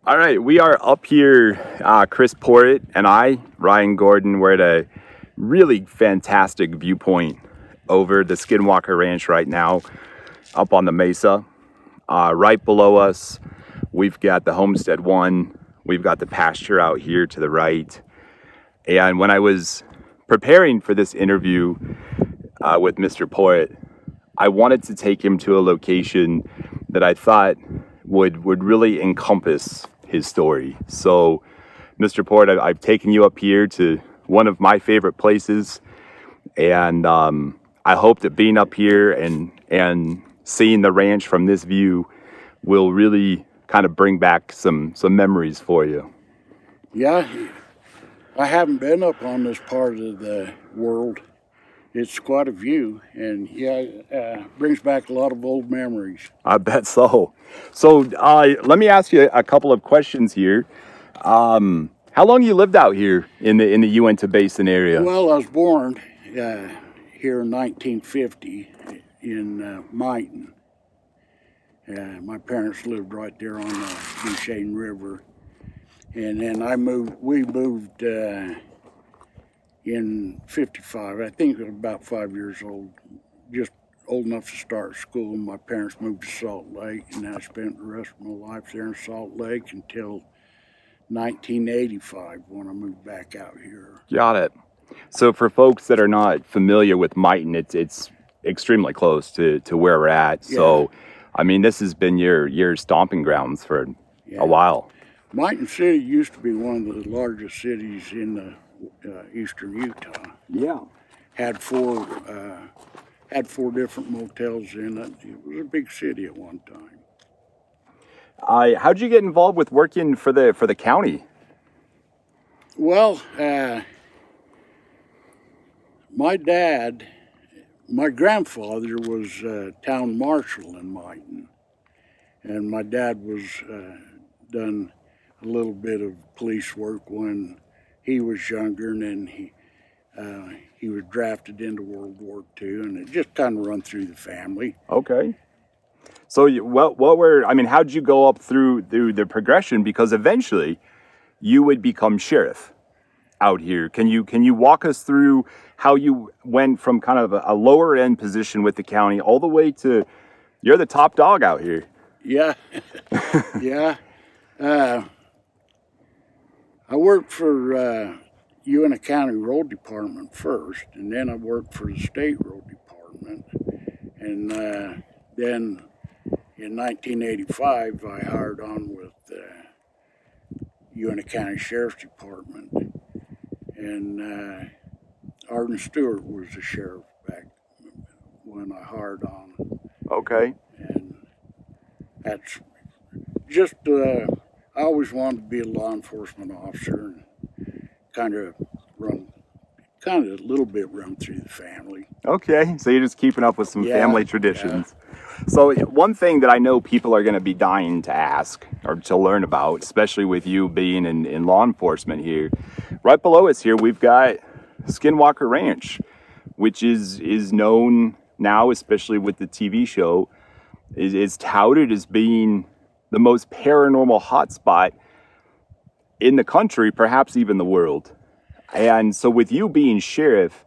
All right, we are up here, Kris Porritt and I, Ryan Gordon. We're at a really fantastic viewpoint over the Skinwalker Ranch right now, up on the Mesa. Right below us, we've got the Homestead One. We've got the pasture out here to the right. And when I was preparing for this interview with Mr. Porritt, I wanted to take him to a location that I thought would really encompass his story. So, Mr. Porritt, I've taken you up here to one of my favorite places, and I hope that being up here and seeing the ranch from this view will really kind of bring back some memories for you. Yeah, I haven't been up on this part of the world. It's quite a view, and brings back a lot of old memories. I bet so. So let me ask you a couple of questions here. How long you lived out here in the Uinta Basin area? Well, I was born here in 1950 in Mighton. My parents lived right there on the Duchesne River, and then we moved in 55. I think I was about 5 years old, just old enough to start school. My parents moved to Salt Lake, and I spent the rest of my life there in Salt Lake until 1985 when I moved back out here. Got it. So for folks that are not familiar with Mighton, it's extremely close to where we're at. Yeah. So, I mean, this has been your stomping grounds for a while. Mighton City used to be one of the largest cities in the eastern Utah. Yeah. Had four different motels in it. It was a big city at one time. How'd you get involved with working for the county? Well, my grandfather was town marshal in Mighton, and my dad was done a little bit of police work when he was younger, and then he was drafted into World War II, and it just kind of run through the family. Okay. So how'd you go up through the progression? Because eventually you would become sheriff out here. Can you walk us through how you went from kind of a lower end position with the county all the way to you're the top dog out here? Yeah, yeah. I worked for Uinta County Road Department first, and then I worked for the State Road Department, and then in 1985 I hired on with Uinta County Sheriff's Department, and Arden Stewart was the sheriff back when I hired on. Okay. And that's just I always wanted to be a law enforcement officer, and kind of a little bit run through the family. Okay, so you're just keeping up with some family traditions. Yeah. So one thing that I know people are going to be dying to ask or to learn about, especially with you being in law enforcement here, right below us here, we've got Skinwalker Ranch, which is known now, especially with the TV show, is touted as being the most paranormal hotspot in the country, perhaps even the world. And so with you being sheriff,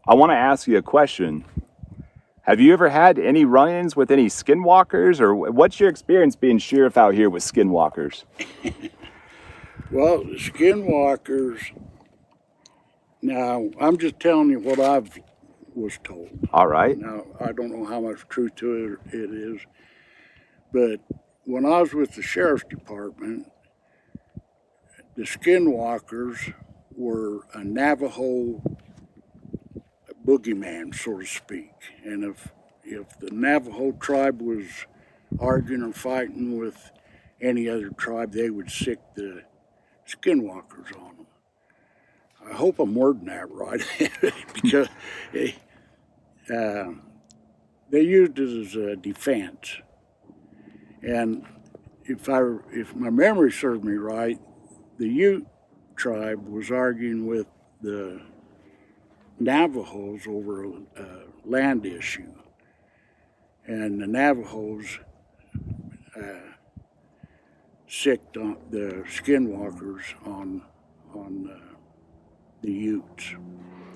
I want to ask you a question. Have you ever had any run-ins with any skinwalkers, or what's your experience being sheriff out here with skinwalkers? Well, the skinwalkers, now I'm just telling you what I was told. All right. Now, I don't know how much truth to it is, but when I was with the Sheriff's Department, the skinwalkers were a Navajo boogeyman, so to speak. And if the Navajo tribe was arguing or fighting with any other tribe, they would sick the skinwalkers on them. I hope I'm wording that right, because they used it as a defense. And if my memory serves me right, the Ute tribe was arguing with the Navajos over a land issue, and the Navajos sicked on the skinwalkers on the Utes.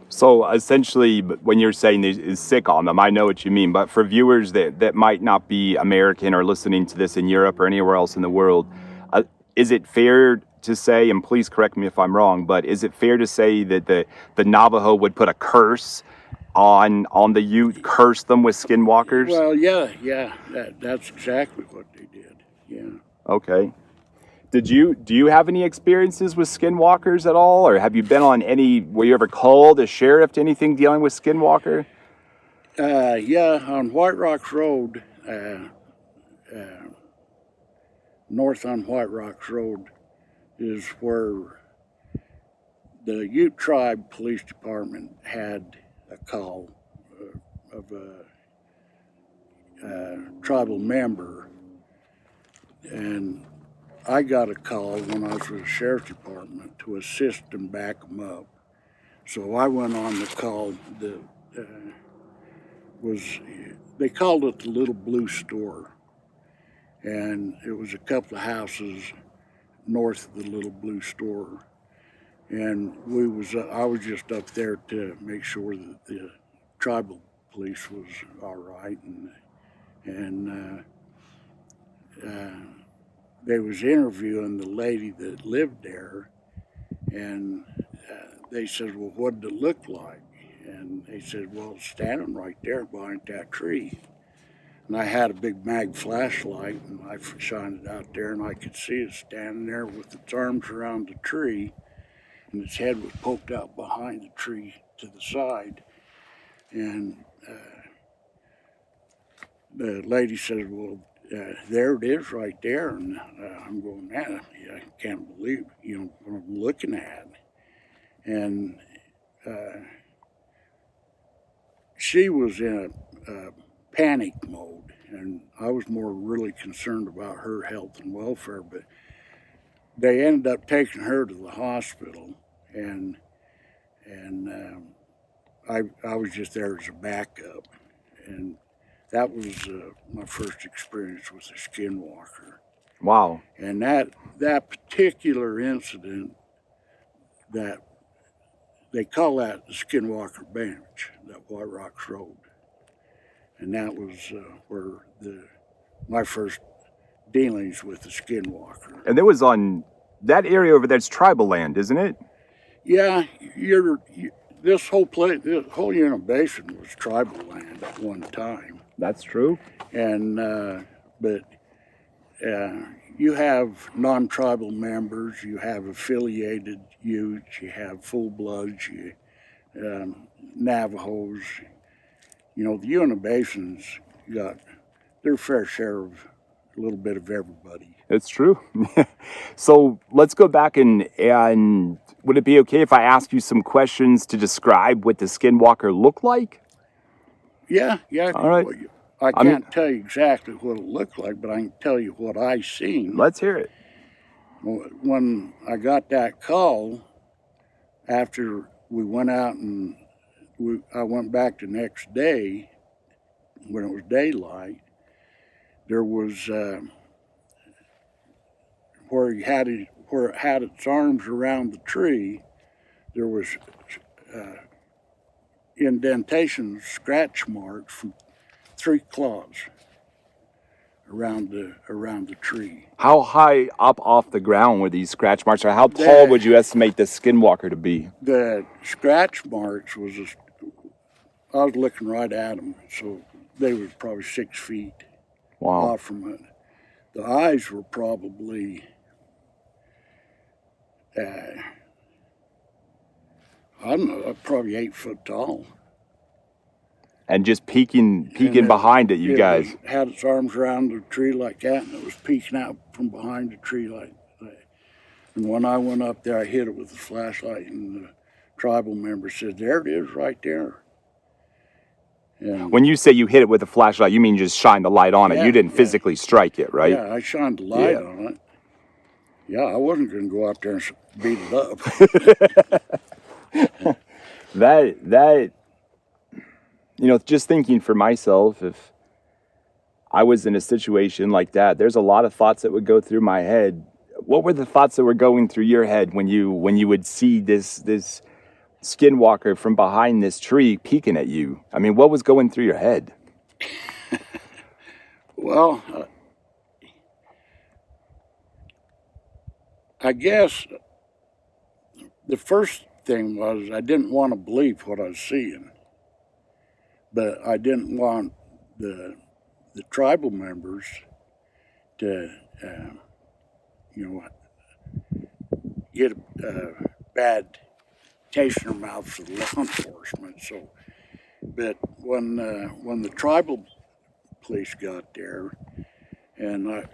So essentially, when you're saying is sick on them, I know what you mean. But for viewers that might not be American or listening to this in Europe or anywhere else in the world, is it fair to say, and please correct me if I'm wrong, but is it fair to say that the Navajo would put a curse on the Ute, curse them with skinwalkers? Well, yeah, that's exactly what they did. Yeah. Okay. Do you have any experiences with skinwalkers at all, or have you been on any? Were you ever called a sheriff to anything dealing with skinwalker? Yeah, on White Rocks Road, north on White Rocks Road, is where the Ute Tribe Police Department had a call of a tribal member, and I got a call when I was with the Sheriff's Department to assist and back them up. So I went on the call that they called it the Little Blue Store, and it was a couple of houses north of the Little Blue Store. And I was just up there to make sure that the tribal police was all right, and they was interviewing the lady that lived there, and they said, well, what did it look like? And they said, well, it's standing right there behind that tree. And I had a big mag flashlight, and I shined it out there, and I could see it standing there with its arms around the tree, and its head was poked out behind the tree to the side. And the lady says, well, there it is right there. And I'm going, man, I can't believe, what I'm looking at. And she was in a panic mode, and I was more really concerned about her health and welfare, but they ended up taking her to the hospital, and I was just there as a backup, and that was my first experience with a skinwalker. Wow. And that particular incident, that they call that the Skinwalker Bench, that White Rocks Road, and that was where my first dealings with the skinwalker. And it was on that area over there. It's tribal land, isn't it? Yeah, this whole place, this whole Uinta Basin was tribal land at one time. That's true. And but you have non-tribal members, you have affiliated Utes, you have full-bloods, Navajos. The Uinta Basin's got their fair share of a little bit of everybody. It's true. So let's go back and would it be okay if I ask you some questions to describe what the skinwalker looked like? Yeah. All right. I can't tell you exactly what it looked like, but I can tell you what I seen. Let's hear it. When I got that call, after we went out and I went back the next day when it was daylight, there was where it had its arms around the tree, there was indentations, scratch marks from 3 claws around the tree. How high up off the ground were these scratch marks, or how tall would you estimate the skinwalker to be? The scratch marks I was looking right at them, so they were probably 6 feet off from it. The eyes were probably I don't know, probably 8 foot tall. And just peeking behind it, you guys. It had its arms around the tree like that, and it was peeking out from behind the tree like that. And when I went up there, I hit it with a flashlight, and the tribal member said, there it is right there. And when you say you hit it with a flashlight, you mean just shine the light on it. You didn't physically strike it, right? Yeah, I shined the light on it. Yeah, I wasn't going to go out there and beat it up. that just thinking for myself, if I was in a situation like that, there's a lot of thoughts that would go through my head. What were the thoughts that were going through your head when you would see this skinwalker from behind this tree peeking at you? I mean, what was going through your head? Well, I guess the first thing was I didn't want to believe what I was seeing, but I didn't want the tribal members to, you know, get a bad taste in their mouth for the law enforcement. So, but when the tribal police got there, and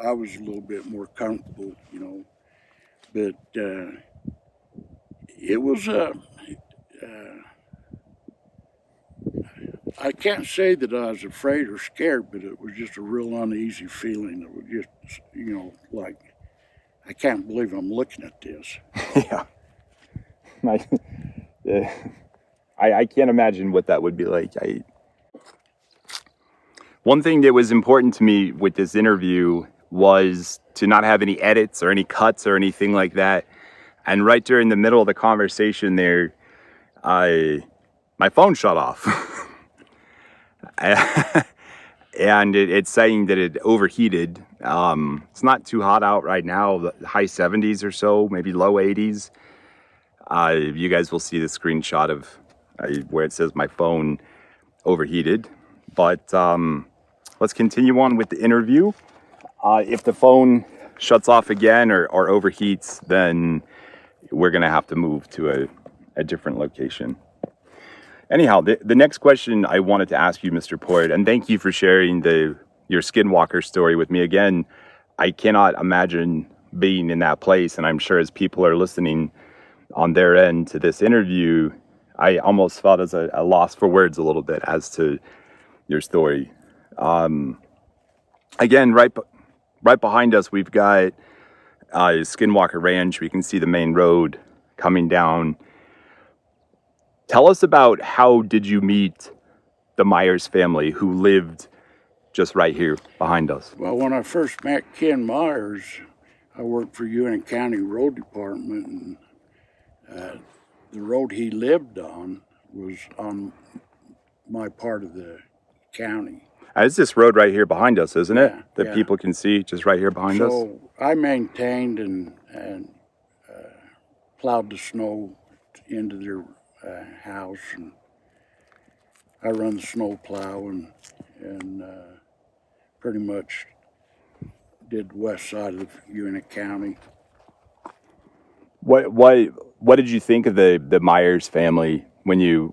I was a little bit more comfortable, you know, but it was I can't say that I was afraid or scared, but it was just a real uneasy feeling. It was just, you know, like, I can't believe I'm looking at this. Yeah. I can't imagine what that would be like. One thing that was important to me with this interview was to not have any edits or any cuts or anything like that. And right during the middle of the conversation there, my phone shut off. And it's saying that it overheated. It's not too hot out right now, high 70s or so, maybe low 80s. You guys will see the screenshot of where it says my phone overheated. But let's continue on with the interview. If the phone shuts off again or overheats, then we're going to have to move to a different location. Anyhow, the next question I wanted to ask you, Mr. Porritt, and thank you for sharing your Skinwalker story with me. Again, I cannot imagine being in that place, and I'm sure as people are listening on their end to this interview, I almost felt as a loss for words a little bit as to your story. Again, right behind us, we've got Skinwalker Ranch. We can see the main road coming down. Tell us about how did you meet the Myers family who lived just right here behind us? Well, when I first met Ken Myers, I worked for UNT County Road Department, and the road he lived on was on my part of the county. It's this road right here behind us, isn't it? That Yeah. people can see just right here behind us. So I maintained and plowed the snow into their house, and I run the snow plow and pretty much did the west side of UNT County. What did you think of the Myers family when you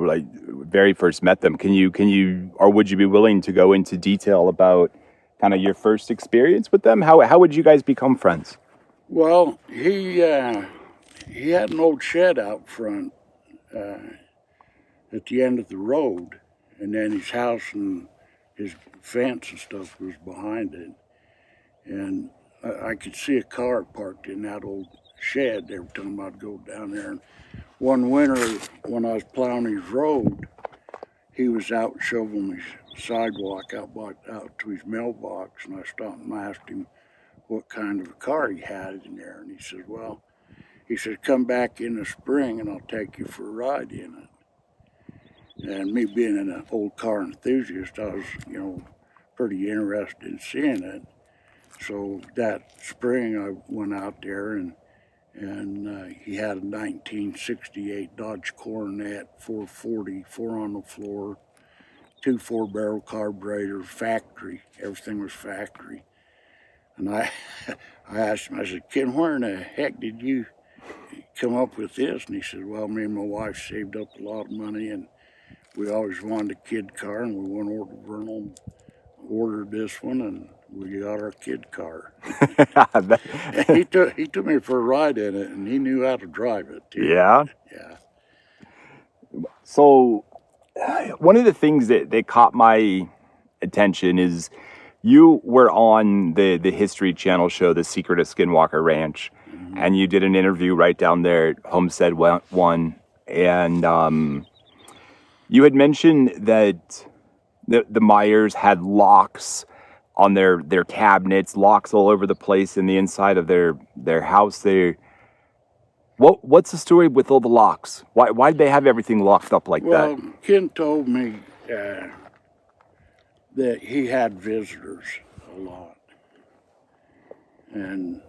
like very first met them? Can you or would you be willing to go into detail about kind of your first experience with them? How would you guys become friends? Well, he had an old shed out front at the end of the road, and then his house and his fence and stuff was behind it. And I could see a car parked in that old shed every time I'd go down there. And one winter, when I was plowing his road, he was out shoveling his sidewalk out to his mailbox, and I stopped and asked him what kind of a car he had in there. And he said, well, come back in the spring and I'll take you for a ride in it. And me being an old car enthusiast, I was, you know, pretty interested in seeing it. So that spring I went out there, and he had a 1968 Dodge Coronet 440, 4 on the floor, 2 4-barrel carburetors, factory. Everything was factory. And I asked him, I said, Ken, where in the heck did you come up with this? And he said, well, me and my wife saved up a lot of money, and we always wanted a kid car, and we went over to Vernal, ordered this one, and we got our kid car. he took me for a ride in it, and he knew how to drive it too. Yeah. Yeah. So one of the things that caught my attention is you were on the History Channel show, The Secret of Skinwalker Ranch, and you did an interview right down there at Homestead 1, and you had mentioned that the Myers had locks on their cabinets, locks all over the place in the inside of their house. What's the story with all the locks? Why did they have everything locked up like that? Well, Ken told me that he had visitors a lot, and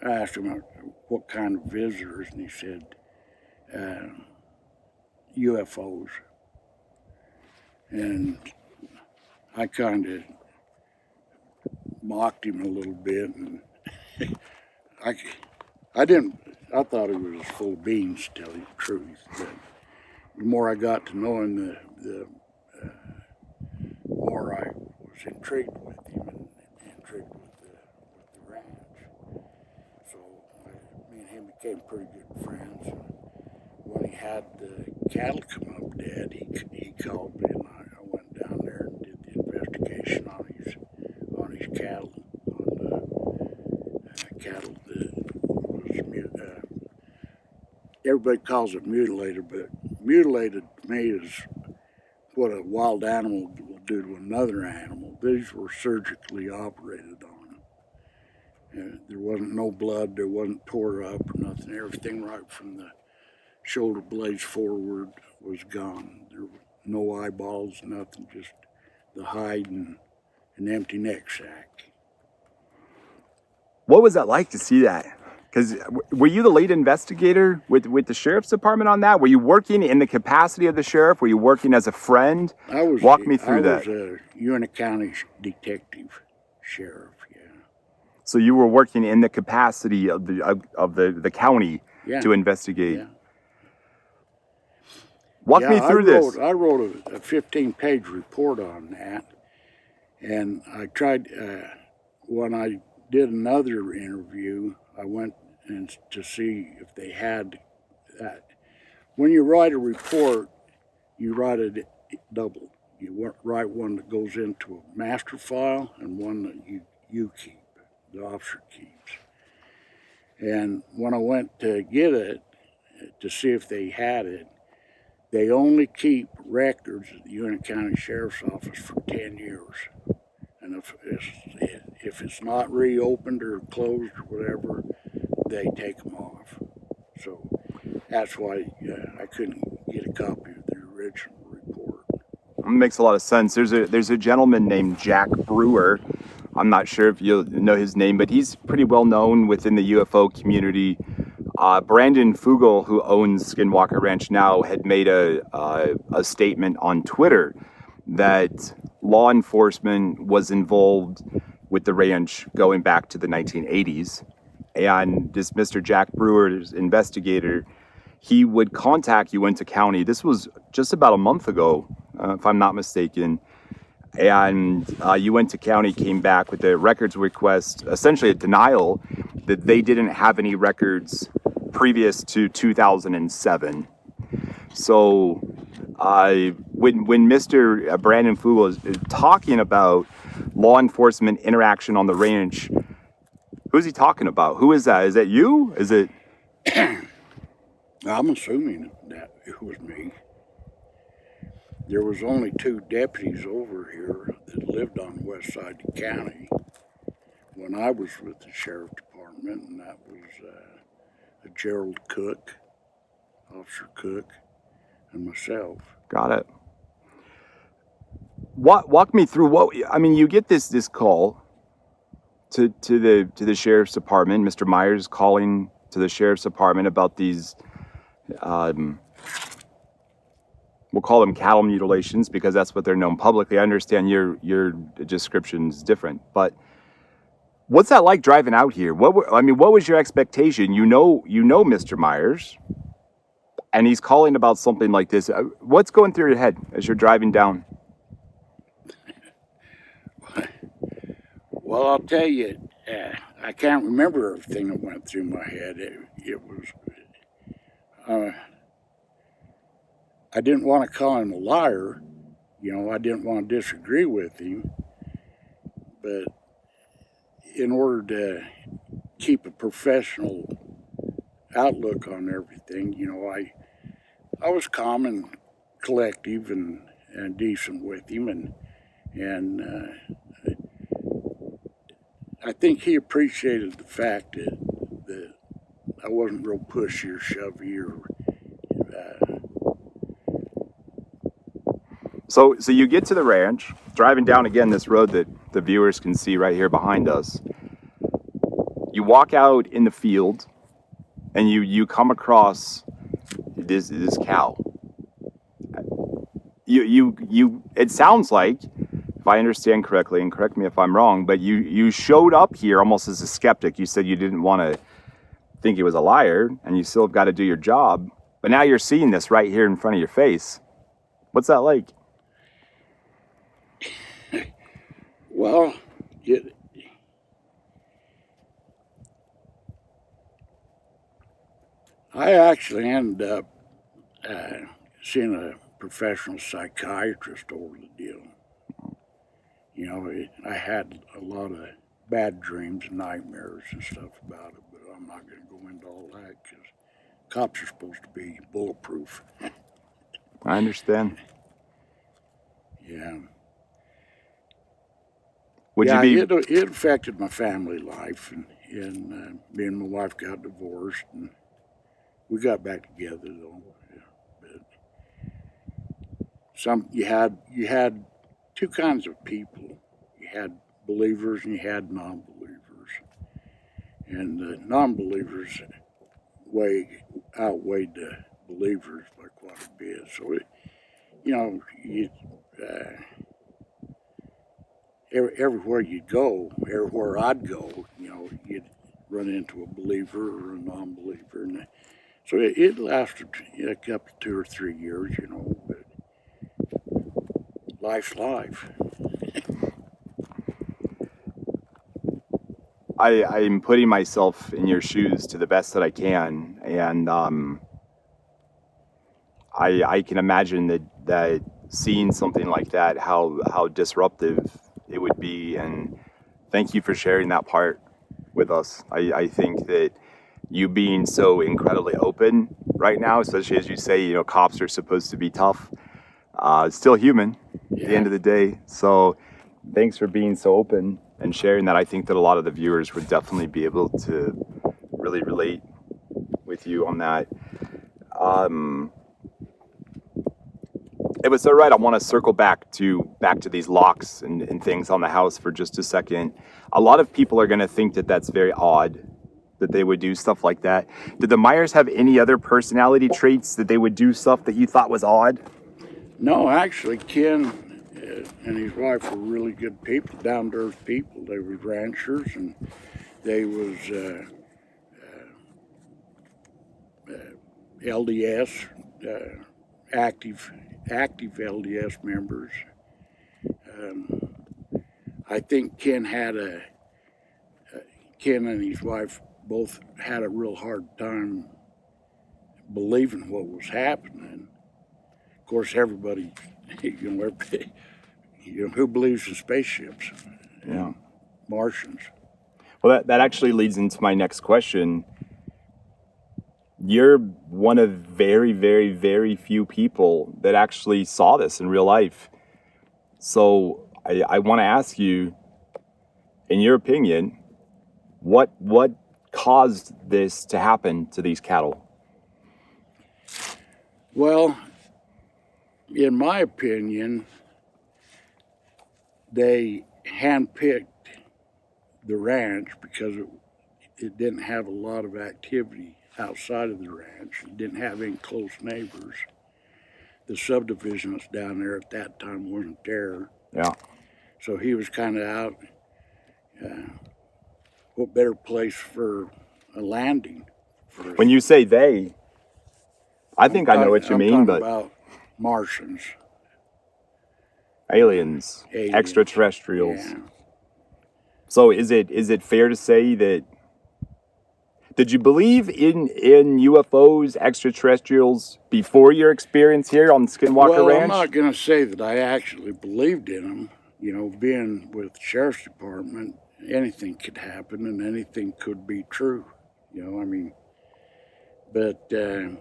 I asked him what kind of visitors, and he said UFOs. And I kind of mocked him a little bit, and I didn't. I thought he was full of beans, to tell you the truth. But the more I got to know him, the more I was intrigued with him and intrigued with the ranch. So me and him became pretty good friends. When he had the cattle come up dead, he called me, and I went down there and did the investigation on his cattle, on the cattle that was everybody calls it mutilated, but mutilated to me is what a wild animal will do to another animal. These were surgically operated on. And there wasn't no blood, there wasn't tore up or nothing. Everything right from the shoulder blades forward was gone. There were no eyeballs, nothing, just the hide and an empty neck sack. What was that like to see that? Because were you the lead investigator with the sheriff's department on that? Were you working in the capacity of the sheriff? Were you working as a friend? Walk me through that. I was a Uintah County detective sheriff, yeah. So you were working in the capacity of the county to investigate. Yeah. Walk me through this. I wrote a 15-page report on that, and I tried, when I did another interview, I went to see if they had that. When you write a report, you write it double. You write one that goes into a master file and one that you keep, the officer keeps. And when I went to get it, to see if they had it, they only keep records at the Uintah County Sheriff's Office for 10 years. And if it's not reopened or closed or whatever, they take them off. So that's why I couldn't get a copy of the original report. It makes a lot of sense. There's a gentleman named Jack Brewer. I'm not sure if you'll know his name, but he's pretty well known within the UFO community. Brandon Fugel, who owns Skinwalker Ranch now, had made a statement on Twitter that law enforcement was involved with the ranch going back to the 1980s. And this Mr. Jack Brewer, this investigator, he would contact Uintah County. This was just about a month ago, if I'm not mistaken. And Uintah County came back with a records request, essentially a denial that they didn't have any records previous to 2007. So when Mr. Brandon Fugel is talking about law enforcement interaction on the ranch, who's he talking about? Who is that? Is that you? Is it? I'm assuming that it was me. There was only 2 deputies over here that lived on the west side of the county when I was with the sheriff department, and that was Gerald Cook, Officer Cook, and myself. Got it. Walk me through what I mean. You get this call to the sheriff's department. Mr. Myers calling to the sheriff's department about these. We'll call them cattle mutilations because that's what they're known publicly. I understand your description's different, but what's that like driving out here? What was your expectation? You know, Mr. Myers, and he's calling about something like this. What's going through your head as you're driving down? Well, I'll tell you, I can't remember everything that went through my head. It was, I didn't want to call him a liar. You know, I didn't want to disagree with him. But in order to keep a professional outlook on everything, you know, I was calm and collective, and decent with him, and I think he appreciated the fact that I wasn't real pushy or shovey or. So you get to the ranch, driving down again this road that the viewers can see right here behind us. You walk out in the field, and you come across this cow. It sounds like, if I understand correctly, and correct me if I'm wrong, but you showed up here almost as a skeptic. You said you didn't want to think he was a liar, and you still have got to do your job. But now you're seeing this right here in front of your face. What's that like? Well, I actually ended up seeing a professional psychiatrist over the deal. You know, I had a lot of bad dreams and nightmares and stuff about it, but I'm not going to go into all that because cops are supposed to be bulletproof. I understand. Yeah. Would you be? It affected my family life, and me and my wife got divorced, and we got back together though. Yeah. But you had two kinds of people. You had believers and you had non-believers, and the non-believers outweighed the believers by quite a bit. So everywhere you'd go, everywhere I'd go, you'd run into a believer or a non-believer, and so it lasted a couple, 2 or 3 years, but life's life. I'm putting myself in your shoes to the best that I can, and I can imagine that seeing something like that, how disruptive it would be. And thank you for sharing that part with us. I think that you being so incredibly open right now, especially as you say, cops are supposed to be tough, still human at the end of the day. So thanks for being so open and sharing that. I think that a lot of the viewers would definitely be able to really relate with you on that. It was so right. I want to circle back to these locks and things on the house for just a second. A lot of people are going to think that that's very odd, that they would do stuff like that. Did the Myers have any other personality traits that they would do stuff that you thought was odd? No, actually, Ken and his wife were really good people, down-to-earth people. They were ranchers, and they was LDS, active LDS members. I think Ken and his wife both had a real hard time believing what was happening. Of course, everybody, who believes in spaceships? Yeah. Martians. Well, that actually leads into my next question. You're one of very, very, very few people that actually saw this in real life. So I want to ask you, in your opinion, what caused this to happen to these cattle? Well, in my opinion, they handpicked the ranch because it didn't have a lot of activity outside of the ranch. It didn't have any close neighbors. The subdivision that's down there at that time wasn't there. Yeah. So he was kind of out. What better place for a landing? When you say they, I think I know what you mean, but about Martians, aliens, aliens. extraterrestrials. Yeah. So is it fair to say that? Did you believe in UFOs, extraterrestrials, before your experience here on Skinwalker Ranch? I'm not going to say that I actually believed in them. Being with the sheriff's department, anything could happen and anything could be true. But the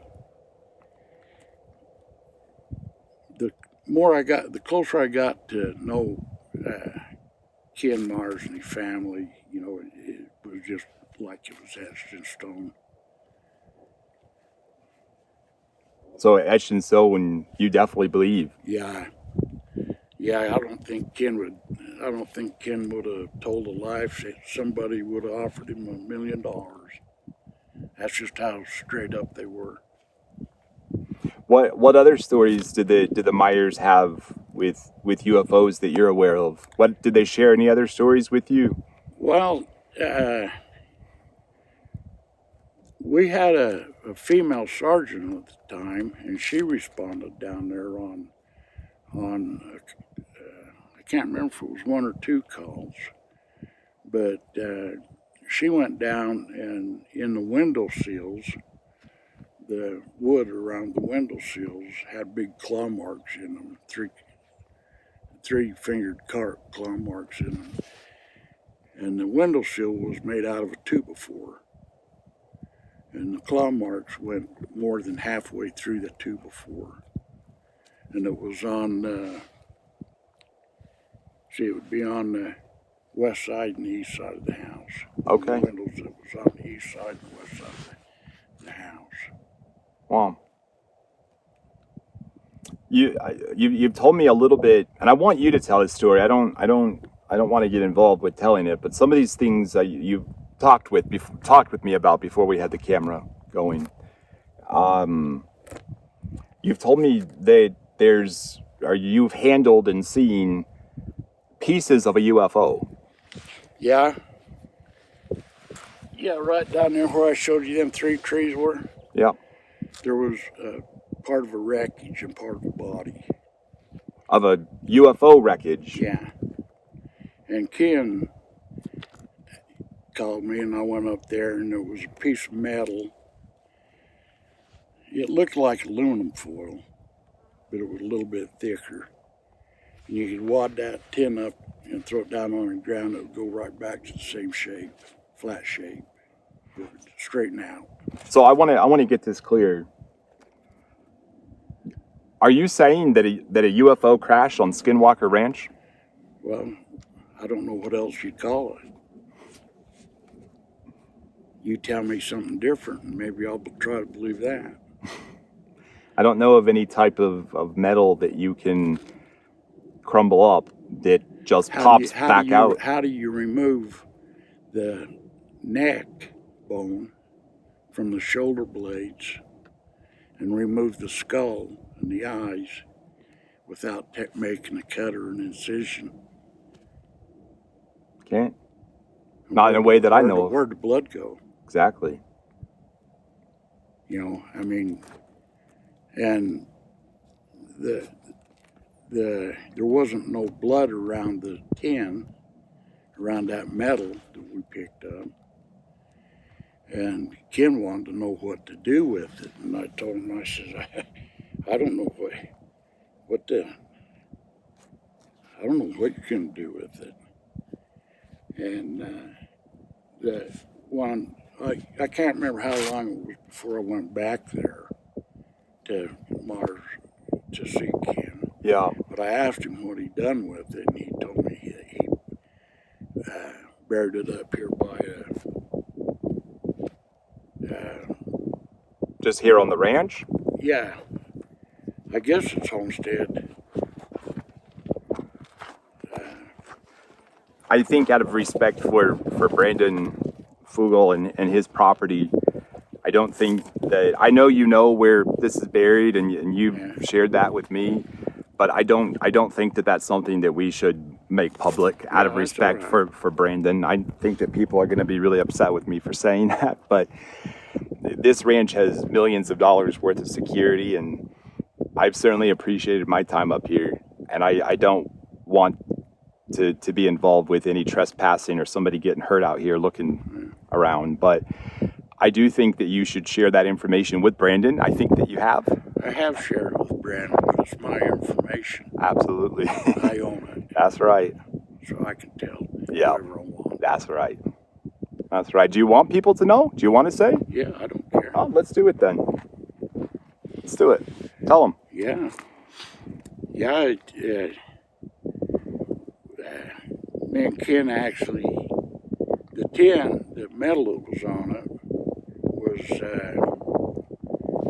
the closer I got to know Ken Mars and his family, it was just like it was etched in stone. So etched in stone, you definitely believe. Yeah, I don't think Ken would have told a lie if somebody would have offered him $1 million. That's just how straight up they were. What other stories did the Myers have with UFOs that you're aware of? What did they share? Any other stories with you? Well, we had a female sergeant at the time, and she responded down there on I can't remember if it was 1 or 2 calls, but she went down, and in the window sills, the wood around the window sills had big claw marks in them, three-fingered claw marks in them. And the window sill was made out of a 2x4. And the claw marks went more than halfway through the 2x4. And it was on, it would be on the west side and the east side of the house. Okay. The windows, it was on the east side and the west side of the house. Wow. You've told me a little bit, and I want you to tell this story. I don't want to get involved with telling it, but some of these things you've talked with me about before we had the camera going. You've told me that you've handled and seen pieces of a UFO. Yeah. Yeah, right down there where I showed you them 3 trees were. Yeah. There was part of a wreckage and part of a body. Of a UFO wreckage? Yeah. And Ken called me, and I went up there, and there was a piece of metal. It looked like aluminum foil, but it was a little bit thicker. And you could wad that tin up and throw it down on the ground. It would go right back to the same shape, flat shape. It would straighten out. So I want to get this clear. Are you saying that a UFO crashed on Skinwalker Ranch? Well, I don't know what else you'd call it. You tell me something different, and maybe I'll try to believe that. I don't know of any type of metal that you can crumble up that just pops back out. How do you remove the neck bone from the shoulder blades and remove the skull and the eyes without making a cut or an incision? Can't. Not in a way that I know of. Where'd the blood go? Exactly. And there wasn't no blood around the tin, around that metal that we picked up. And Ken wanted to know what to do with it, and I told him, I said, I don't know what you're gonna do with it. And the one, I can't remember how long it was before I went back there to Mars to see Ken. Yeah. But I asked him what he'd done with it, and he told me he buried it up here by just here on the ranch? Yeah, I guess it's Homestead. I think out of respect for Brandon Fugel and his property, I don't think that, I know you know where this is buried, and you've shared that with me, but I don't think that that's something that we should make public out of respect for Brandon. I think that people are going to be really upset with me for saying that, but this ranch has millions of dollars worth of security, and I've certainly appreciated my time up here, and I don't want to be involved with any trespassing or somebody getting hurt out here looking around, but I do think that you should share that information with Brandon. I think that you have. I have shared it with Brandon, but it's my information. Absolutely. I own it. That's right. So I can tell Yeah. whatever I want. That's right. That's right. Do you want people to know? Do you want to say? Yeah, I don't care. Oh, let's do it then. Let's do it. Tell them. Yeah. Yeah, me and Ken actually, the tin, the metal that was on it was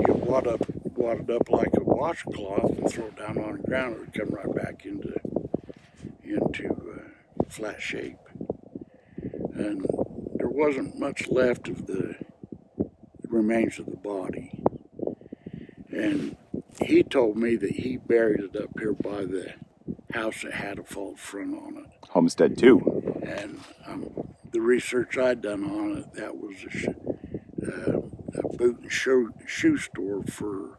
you wad it up like a washcloth and throw it down on the ground. It would come right back into flat shape. And there wasn't much left of the remains of the body. And he told me that he buried it up here by the house that had a false front on it. Homestead 2. And the research I'd done on it, that was a boot and shoe store for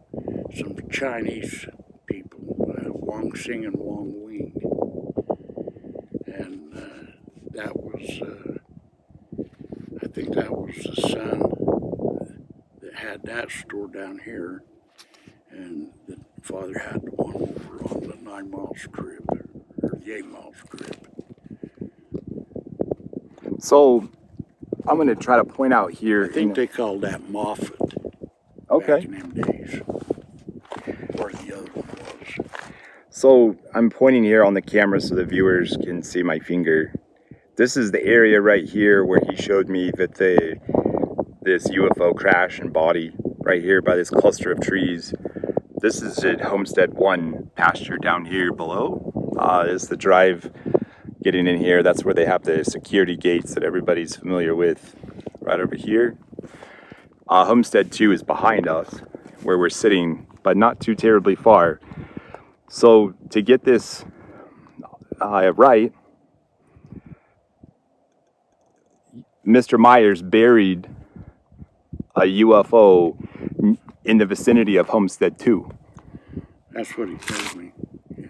some Chinese people, Wang Xing and Wang Wing. And that was, I think that was the son that had that store down here. And the father had the one over on the 9 Mile Strip, or the 8 Mile Strip. So I'm going to try to point out here. I think they called that Moffat. Okay. Back in them days. Where the other one was. So I'm pointing here on the camera so the viewers can see my finger. This is the area right here where he showed me that this UFO crash and body right here by this cluster of trees. This is at Homestead 1 pasture down here below. Is the drive getting in here. That's where they have the security gates that everybody's familiar with, right over here. Homestead 2 is behind us, where we're sitting, but not too terribly far. So to get this right, Mr. Myers buried a UFO in the vicinity of Homestead 2. That's what he told me. Yeah.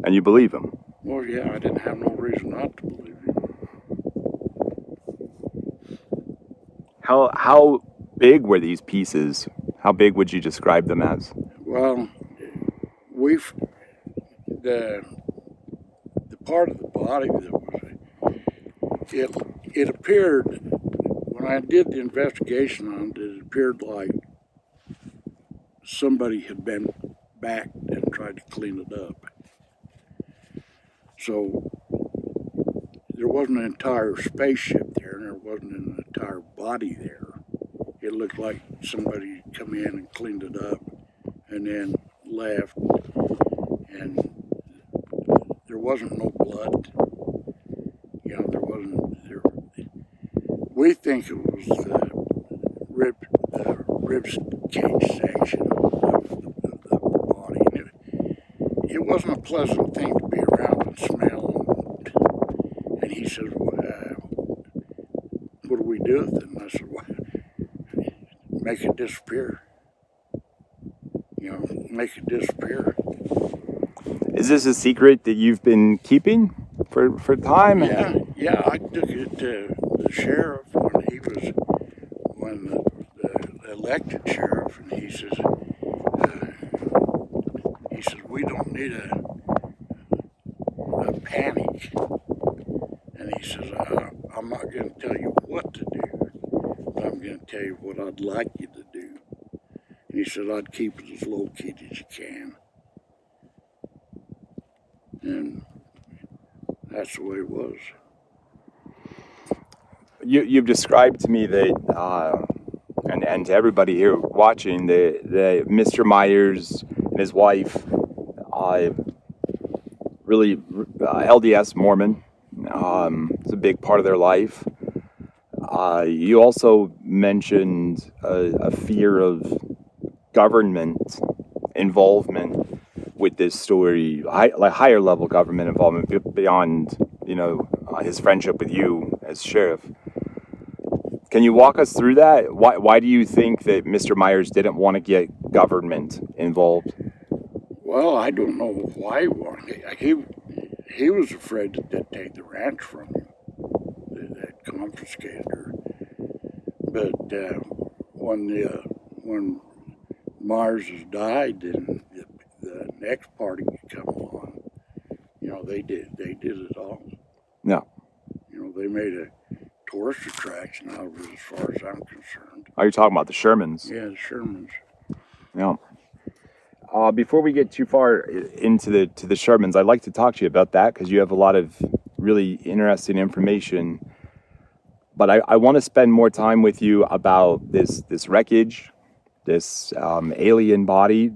And you believe him? Well, yeah, I didn't have no reason not to believe him. How big were these pieces? How big would you describe them as? Well, the part of the body that was, it appeared, when I did the investigation on it, it appeared like somebody had been back and tried to clean it up. So there wasn't an entire spaceship there, and there wasn't an entire body there. It looked like somebody come in and cleaned it up and then left, and there wasn't no blood. You know, there wasn't. We think it was the rib cage section of the body. And it wasn't a pleasant thing to be around and smell. And he said, "What do we do with it?" And I said, "Well, make it disappear. You know, make it disappear." Is this a secret that you've been keeping for time? Yeah, I took it to the sheriff when the elected sheriff, and he says, "We don't need a panic." And he says, "I'm not going to tell you what to do, but I'm going to tell you what I'd like you to do." And he said, "I'd keep it as low key as you can." And that's the way it was. You've described to me that, and to everybody here watching, that Mr. Myers and his wife, really LDS Mormon, it's a big part of their life. You also mentioned a fear of government involvement with this story, like higher level government involvement beyond, his friendship with you as sheriff. Can you walk us through that? Why do you think that Mr. Myers didn't want to get government involved? Well, I don't know why he wanted it. He was afraid that they'd take the ranch from him. They'd confiscate her. But when Myers has died, and the next party could come along, they did it all. No. They made a tourist attraction out of it, as far as I'm concerned. Are you talking about the Shermans? Yeah, the Shermans. Yeah. Before we get too far into the Shermans, I'd like to talk to you about that because you have a lot of really interesting information. But I want to spend more time with you about this wreckage, this alien body.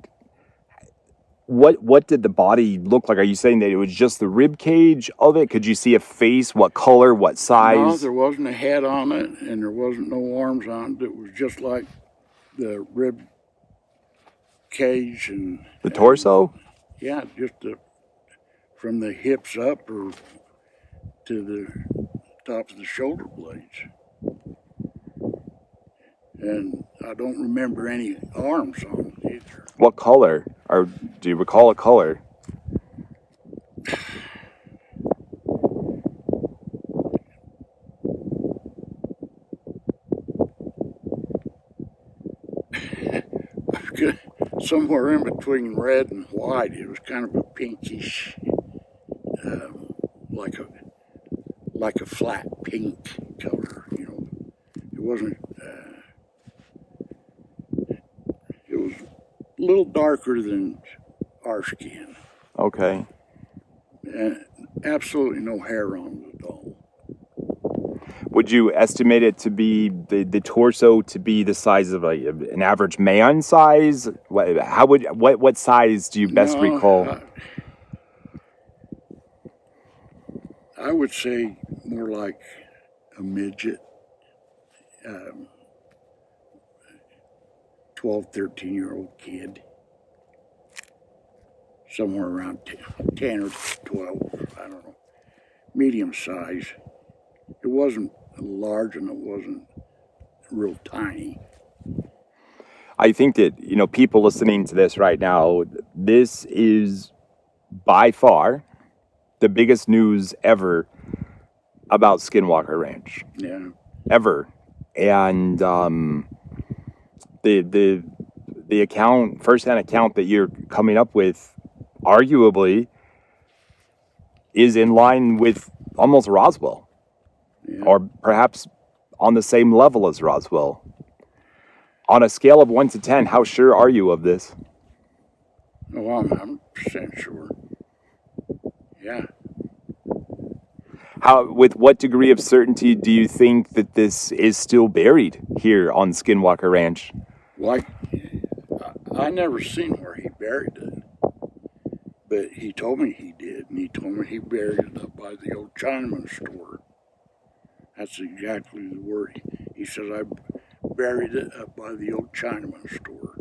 What did the body look like? Are you saying that it was just the rib cage of it? Could you see a face? What color? What No, size? there wasn't a head on it, and there wasn't no arms on it. It was just like the rib cage and The torso? yeah, just from the hips up or to the top of the shoulder blades. And I don't remember any arms on it either. What color? Or do you recall a color? Somewhere in between red and white. It was kind of a pinkish, like a flat pink color. You know, it wasn't. It was a little darker than our skin, Okay. and absolutely no hair on it at all. Would you estimate it to be the torso to be the size of an average man size? What size do you best No, recall? I would say more like a midget, 12, 13-year-old kid. Somewhere around 10 or 12, I don't know. Medium size. It wasn't large and it wasn't real tiny. I think that, people listening to this right now, this is by far the biggest news ever about Skinwalker Ranch. Yeah. Ever. And the first-hand account that you're coming up with, arguably, is in line with almost Roswell, Yeah. or perhaps on the same level as Roswell. On a scale of 1 to 10, how sure are you of this? Oh, I'm 100% sure. Yeah. With what degree of certainty do you think that this is still buried here on Skinwalker Ranch? Like, I never seen where he buried it, but he told me he did, and he told me he buried it up by the old Chinaman store. That's exactly the word. He says, I buried it up by the old Chinaman store.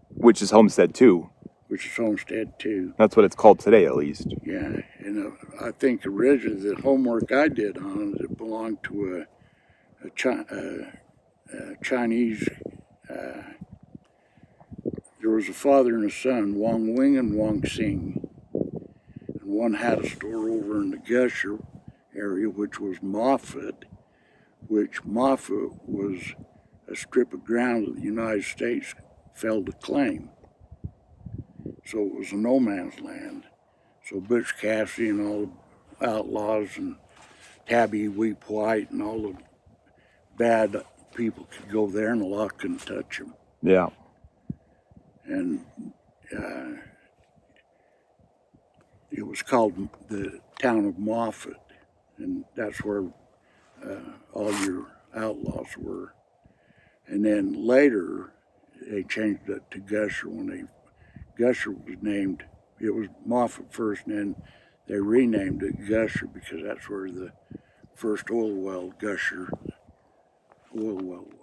Which is Homestead 2. Which is Homestead 2. That's what it's called today, at least. Yeah, and I think originally the homework I did on it belonged to a Chinese. There was a father and a son, Wong Wing and Wong Sing. And one had a store over in the Gusher area, which was Moffett, which Moffett was a strip of ground that the United States failed to claim. So it was a no man's land. So Butch Cassidy and all the outlaws and Tabby Weep White and all the bad people could go there and the law couldn't touch them. Yeah. And it was called the town of Moffett, and that's where all your outlaws were. And then later, they changed it to Gusher when Gusher was named. It was Moffett first, and then they renamed it Gusher because that's where the first oil well, Gusher oil well was.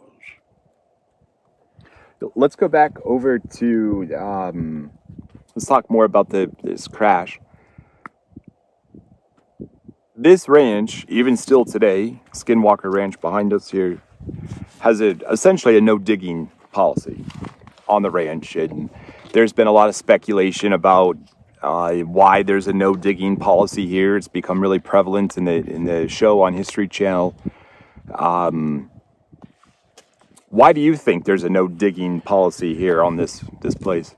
Let's go back over to, let's talk more about this crash. This ranch, even still today, Skinwalker Ranch behind us here, has essentially a no digging policy on the ranch. And there's been a lot of speculation about why there's a no digging policy here. It's become really prevalent in the show on History Channel. Why do you think there's a no digging policy here on this place?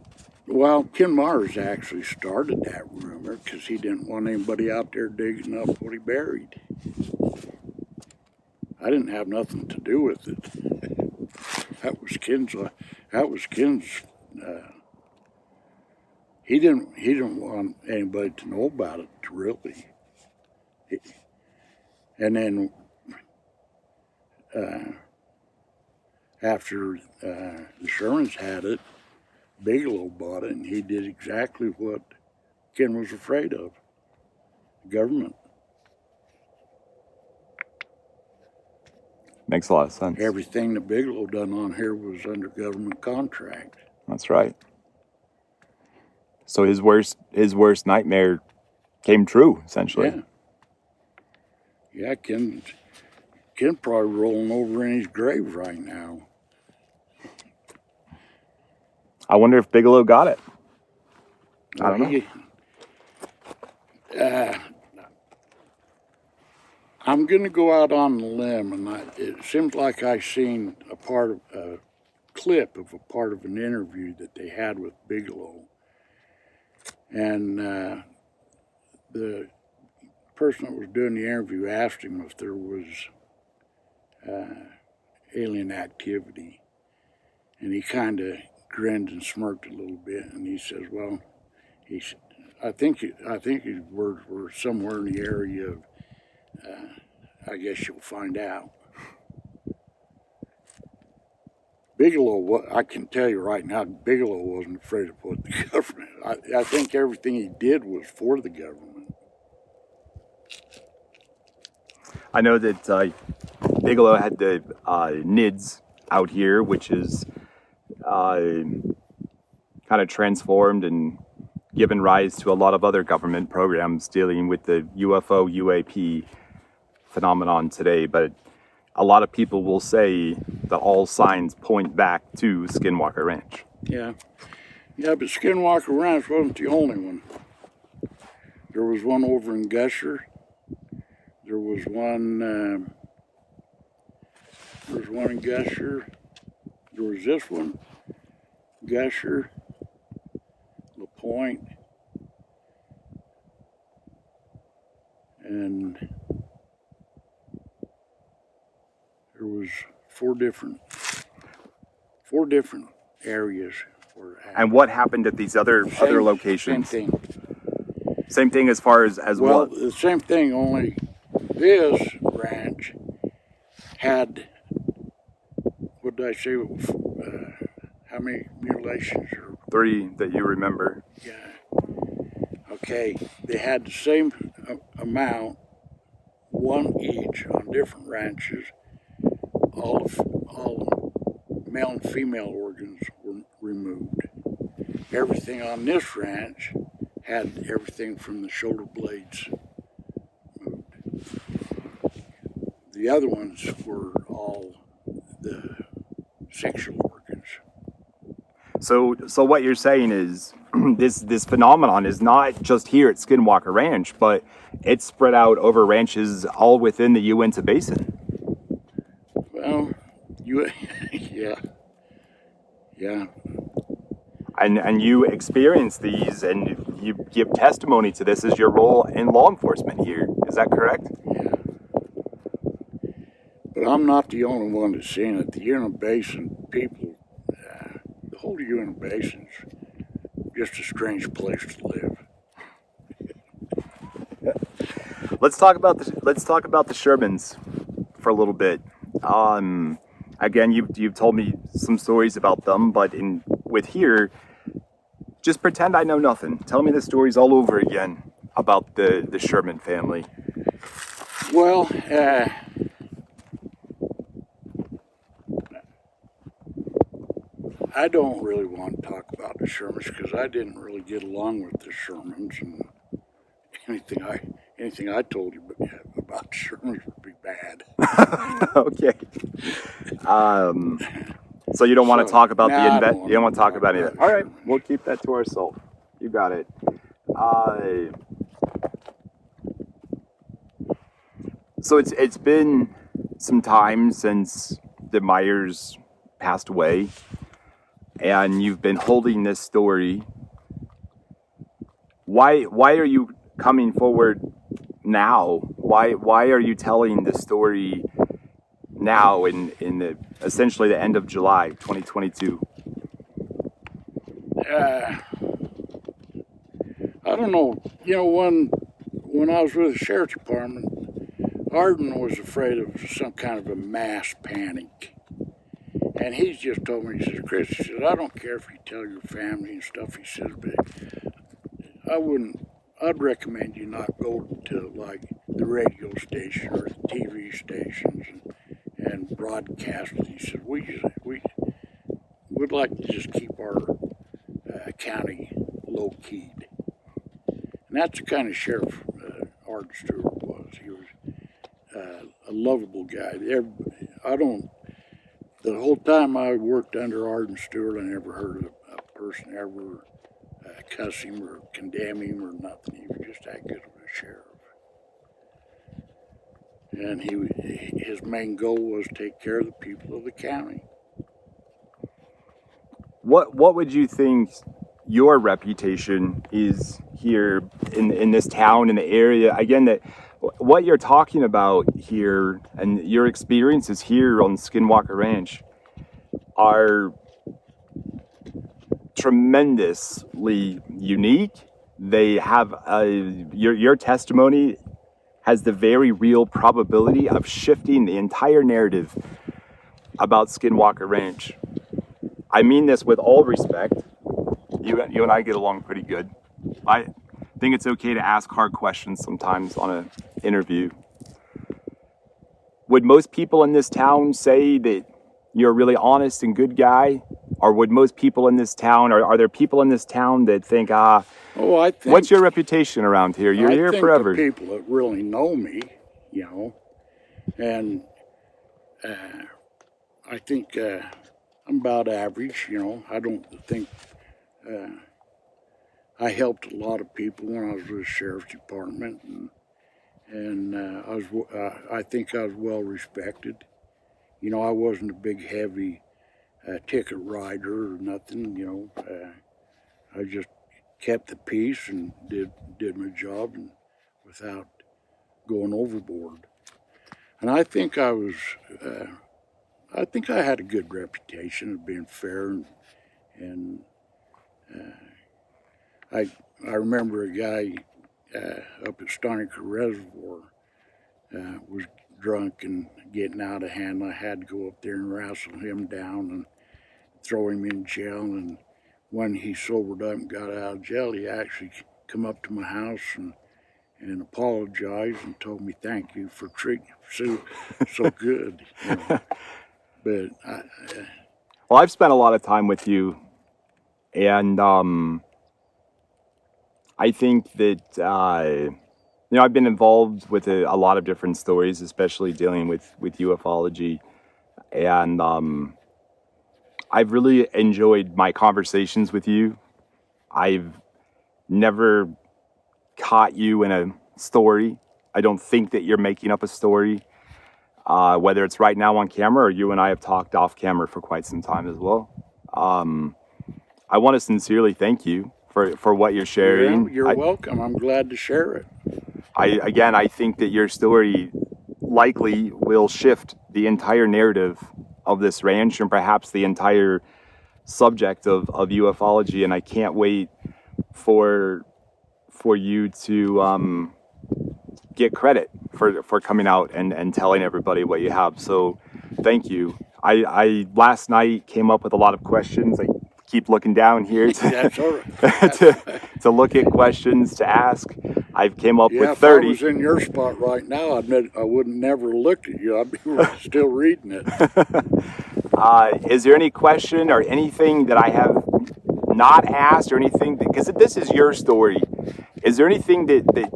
Well, Ken Mars actually started that rumor because he didn't want anybody out there digging up what he buried. I didn't have nothing to do with it. That was Ken's he didn't want anybody to know about it, really. And then after the Shermans had it, Bigelow bought it, and he did exactly what Ken was afraid of: government. Makes a lot of sense. Everything that Bigelow done on here was under government contract. That's right. So his worst nightmare came true, essentially. Yeah. Ken probably rolling over in his grave right now. I wonder if Bigelow got it. I don't know. I'm going to go out on a limb, and it seems like I seen a clip of a part of an interview that they had with Bigelow, and the person that was doing the interview asked him if there was alien activity, and he kind of grinned and smirked a little bit, and he says, "Well, I think his words were somewhere in the area of, I guess you'll find out." Bigelow, I can tell you right now, Bigelow wasn't afraid of what the government. I think everything he did was for the government. I know that Bigelow had the NIDS out here, which is kind of transformed and given rise to a lot of other government programs dealing with the UFO, UAP phenomenon today. But a lot of people will say that all signs point back to Skinwalker Ranch. Yeah, but Skinwalker Ranch wasn't the only one. There was one over in Gusher. There was one in Gusher. There was this one, Gusher, LaPointe, and there was four different areas. And what happened at these other locations? Same thing as far as well, what? the same thing, only this ranch had, what did I say, how many mutilations? 3 that you remember. Yeah. Okay, they had the same amount, one each on different ranches. All male and female organs were removed. Everything on this ranch had everything from the shoulder blades moved. The other ones were all the sexual organs. So what you're saying is this phenomenon is not just here at Skinwalker Ranch, but it's spread out over ranches all within the Uinta Basin. Well, yeah. And you experience these, and you give testimony to this as your role in law enforcement here. Is that correct? Yeah. But I'm not the only one that's seen it. The Uinta Basin people, the whole Uinta Basin's just a strange place to live. Let's talk about the Shermans for a little bit. Again, you've told me some stories about them, but with here, just pretend I know nothing. Tell me the stories all over again about the Sherman family. Well, I don't really want to talk about the Shermans because I didn't really get along with the Shermans, and anything I told you about the Shermans would be bad. Okay. So you don't want to talk about you don't want to talk about any of that. All right, we'll keep that to ourselves. You got it. So it's been some time since the Myers passed away, and you've been holding this story. Why are you coming forward now? Why are you telling this story now in essentially the end of July 2022? I don't know. When I was with the sheriff's department, Arden was afraid of some kind of a mass panic. And he's just told me, he says, Kris, he says, I don't care if you tell your family and stuff, he says, but I'd recommend you not go to like the radio station or the TV stations and broadcast it. He said, we would like to just keep our county low-keyed. And that's the kind of sheriff Arden Stewart was. He was a lovable guy. The whole time I worked under Arden Stewart, I never heard a person ever cuss him or condemn him or nothing. He was just that good of a sheriff. And his main goal was to take care of the people of the county. What would you think your reputation is here in this town, in the area? Again, that what you're talking about here and your experiences here on Skinwalker Ranch are tremendously unique. They have your testimony has the very real probability of shifting the entire narrative about Skinwalker Ranch. I mean this with all respect. You and I get along pretty good. I think it's okay to ask hard questions sometimes on an interview. Would most people in this town say that you're a really honest and good guy? Or would most people in this town, or are there people in this town that think, I think, what's your reputation around here? You're here forever. The people that really know me, and I think I'm about average, I don't think I helped a lot of people when I was with the sheriff's department, and I think I was well respected. I wasn't a big, heavy ticket rider or nothing. I just kept the peace and did my job and without going overboard. And I think I had a good reputation of being fair, and I remember a guy up at Skinwalker Reservoir was drunk and getting out of hand. I had to go up there and wrestle him down and throw him in jail. And when he sobered up and got out of jail, he actually come up to my house and apologized and told me thank you for treating him so good. But well, I've spent a lot of time with you, and I think that I've been involved with a lot of different stories, especially dealing with ufology, and I've really enjoyed my conversations with you. I've never caught you in a story. I don't think that you're making up a story, whether it's right now on camera or you and I have talked off camera for quite some time as well. I want to sincerely thank you for what you're sharing. You're welcome. I'm glad to share it. I think that your story likely will shift the entire narrative of this ranch and perhaps the entire subject of ufology, and I can't wait for you to get credit for coming out and telling everybody what you have. So thank you. I last night came up with a lot of questions. I keep looking down here That's all right. to look at questions to ask. I've came up with 30. If I was in your spot right now, I wouldn't never looked at you. I'd be still reading it. Is there any question or anything that I have not asked or anything? Because this is your story. Is there anything that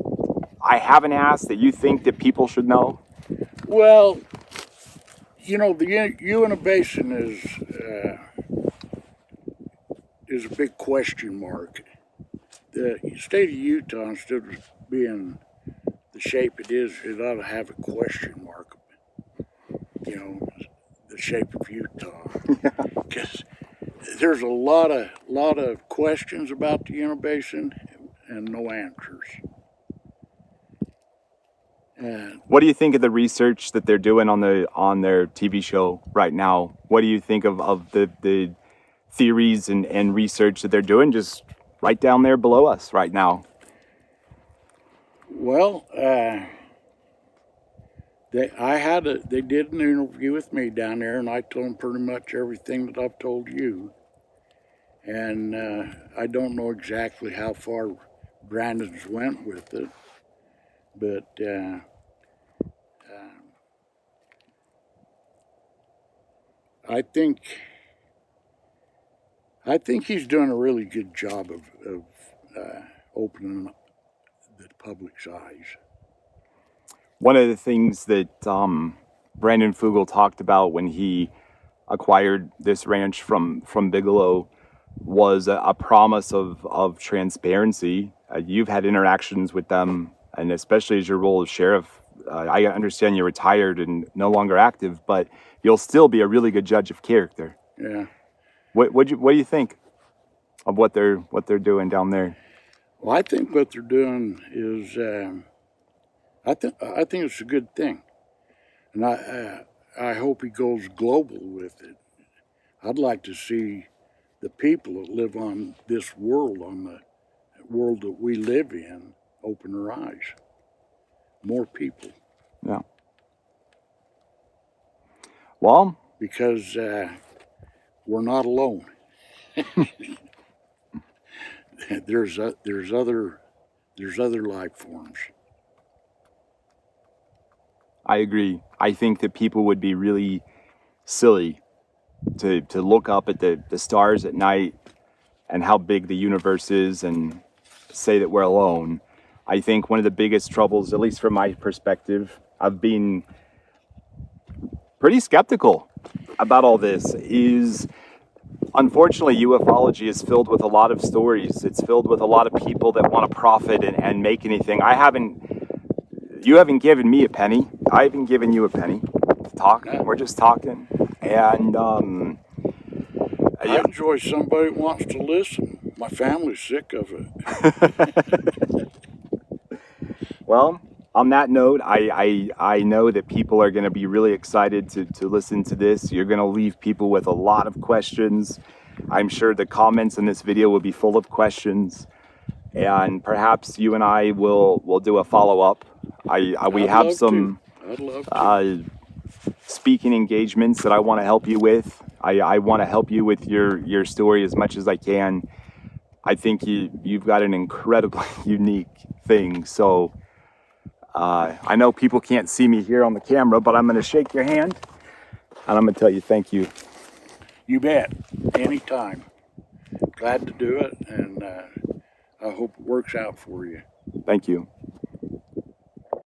I haven't asked that you think that people should know? Well, the Uinta Basin is a big question mark. The state of Utah, instead of being the shape it is, it ought to have a question mark. The shape of Utah, because there's a lot of questions about the Uinta Basin and no answers. What do you think of the research that they're doing on their TV show right now? What do you think of the theories and research that they're doing just right down there below us right now. Well, they did an interview with me down there, and I told them pretty much everything that I've told you. And I don't know exactly how far Brandon's went with it, but I think he's doing a really good job of opening up the public's eyes. One of the things that Brandon Fugel talked about when he acquired this ranch from Bigelow was a promise of transparency. You've had interactions with them, and especially as your role as sheriff. I understand you're retired and no longer active, but you'll still be a really good judge of character. Yeah. What do you think of what they're doing down there? Well, I think what they're doing is I think it's a good thing, and I hope he goes global with it. I'd like to see the people that live on this world, on the world that we live in, open their eyes. More people. Yeah. Well, because we're not alone. There's other life forms. I agree. I think that people would be really silly to look up at the stars at night and how big the universe is and say that we're alone. I think one of the biggest troubles, at least from my perspective, I've been pretty skeptical about all this, is unfortunately ufology is filled with a lot of stories. It's filled with a lot of people that want to profit and make anything. You haven't given me a penny. I haven't given you a penny to talk. We're just talking. And I enjoy somebody who wants to listen. My family's sick of it. Well, on that note, I know that people are going to be really excited to listen to this. You're going to leave people with a lot of questions. I'm sure the comments in this video will be full of questions. And perhaps you and I will do a follow-up. We have some speaking engagements that I want to help you with. I want to help you with your story as much as I can. I think you've got an incredibly unique thing. So I know people can't see me here on the camera, but I'm going to shake your hand and I'm going to tell you thank you. You bet. Anytime. Glad to do it, and I hope it works out for you. Thank you.